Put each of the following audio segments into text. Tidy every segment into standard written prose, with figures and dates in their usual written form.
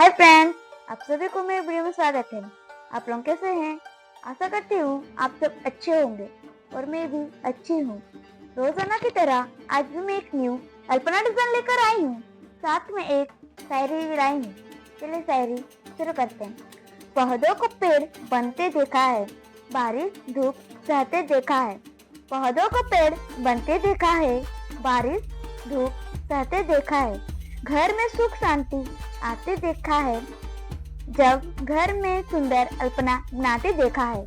Hi friends, आप सभी को मेरे वीडियो में स्वागत है। आप लोग कैसे हैं? आशा करती हूँ आप सब अच्छे होंगे और मैं भी अच्छी हूँ। रोजाना की तरह आज भी मैं एक न्यू अल्पना डिजाइन लेकर आई हूँ। साथ में एक शायरी भी लाई हूँ। चलिए शायरी शुरू करते हैं। पौधों को पेड़ बनते देखा है, बारिश धूप सहते देखा है। पौधों को पेड़ बनते देखा है, बारिश धूप सहते देखा है। घर में सुख शांति आते देखा है, जब घर में सुंदर अल्पना बनाते देखा है।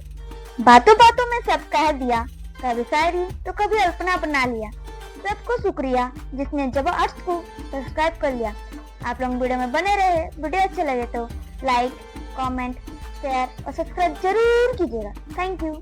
बातों बातों में सब कह दिया, कभी शायरी तो कभी अल्पना बना लिया। सबको शुक्रिया जिसने जबार्ट को सब्सक्राइब कर लिया। आप लोग वीडियो में बने रहे। वीडियो अच्छे लगे तो लाइक, कमेंट, शेयर और सब्सक्राइब जरूर कीजिएगा। Thank you.